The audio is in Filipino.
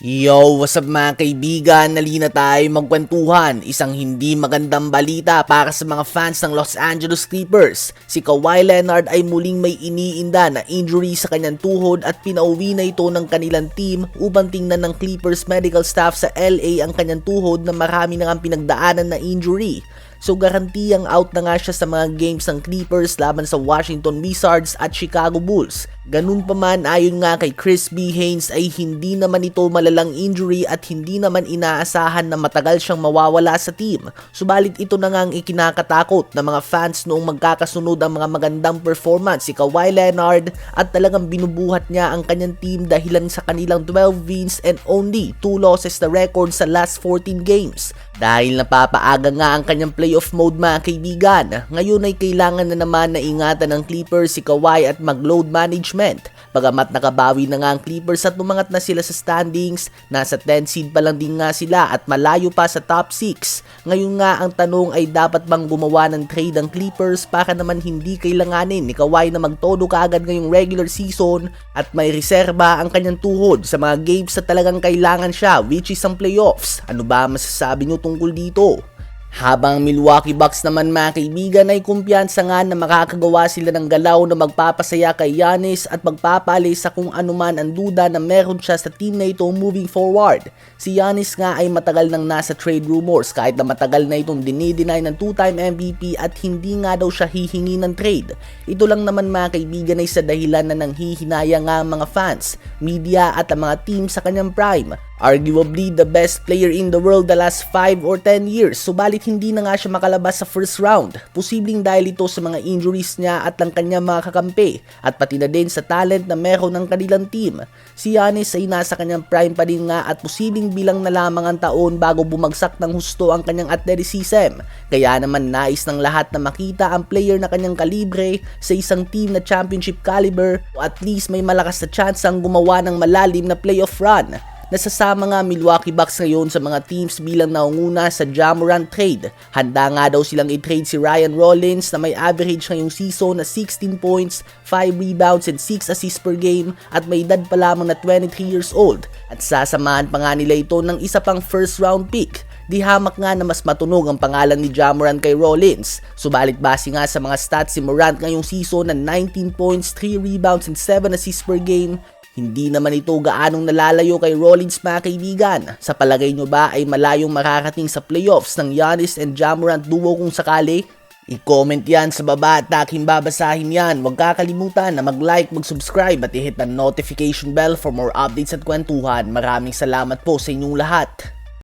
Yo, what's up mga kaibigan? Nalina tayo magkwentuhan. Isang hindi magandang balita para sa mga fans ng Los Angeles Clippers. Si Kawhi Leonard ay muling may iniinda na injury sa kanyang tuhod at pinauwi na ito ng kanilang team upang tingnan ng Clippers medical staff sa LA ang kanyang tuhod na marami na ang pinagdaanan na injury. So garantiyang out na nga siya sa mga games ng Clippers laban sa Washington Wizards at Chicago Bulls. Ganun pa man, ayon nga kay Chris B. Haynes ay hindi naman ito malalang injury at hindi naman inaasahan na matagal siyang mawawala sa team. Subalit ito na nga ang ikinakatakot ng mga fans noong magkakasunod ang mga magandang performance si Kawhi Leonard at talagang binubuhat niya ang kanyang team dahilan sa kanilang 12 wins and only 2 losses na record sa last 14 games. Dahil napapaaga nga ang kanyang playoff mode mga kaibigan, ngayon ay kailangan na naman na ingatan ng Clippers si Kawhi at mag-load management. Bagamat nakabawi na nga ang Clippers at umangat na sila sa standings, nasa 10 seed pa lang din nga sila at malayo pa sa top 6. Ngayon nga ang tanong ay dapat bang gumawa ng trade ang Clippers para naman hindi kailanganin ni Kawhi na magtodo kaagad ngayong regular season at may reserba ang kanyang tuhod sa mga games na talagang kailangan siya, which is ang playoffs. Ano ba masasabi nyo tungkol dito? Habang Milwaukee Bucks naman mga kaibigan ay kumpiyansa nga na makakagawa sila ng galaw na magpapasaya kay Giannis at magpapalis sa kung anuman ang duda na meron siya sa team na ito moving forward. Si Giannis nga ay matagal nang nasa trade rumors kahit na matagal na itong dinideny ng 2-time MVP at hindi nga daw siya hihingi ng trade. Ito lang naman mga kaibigan ay sa dahilan na nanghihinaya nga ang mga fans, media at ang mga team sa kanyang prime. Arguably the best player in the world the last 5 or 10 years, subalit hindi na nga siya makalabas sa first round. Posibleng dahil ito sa mga injuries niya at ang kanyang mga kakampi at pati na din sa talent na meron ng kanilang team. Si Giannis ay nasa kanyang prime pa din nga at posibleng bilang na lamang ang taon bago bumagsak ng husto ang kanyang athleticism. Kaya naman nais ng lahat na makita ang player na kanyang kalibre sa isang team na championship caliber o at least may malakas na chance ang gumawa ng malalim na playoff run. Nasasama nga Milwaukee Bucks ngayon sa mga teams bilang naunguna sa Ja Morant trade. Handa nga daw silang i-trade si Ryan Rollins na may average ngayong season na 16 points, 5 rebounds and 6 assists per game at may edad pa lamang na 23 years old. At sasamahan pa nga nila ito ng isa pang first round pick. Di hamak nga na mas matunog ang pangalan ni Ja Morant kay Rollins. Subalit base nga sa mga stats si Morant ngayong season na 19 points, 3 rebounds and 7 assists per game, hindi naman ito gaanong nalalayo kay Rollins mga kaibigan. Sa palagay nyo ba ay malayong makarating sa playoffs ng Giannis and Ja Morant duo kung sakali? I-comment yan sa baba at aking babasahin yan. Huwag kakalimutan na mag-like, mag-subscribe at i-hit ang notification bell for more updates at kwentuhan. Maraming salamat po sa inyong lahat.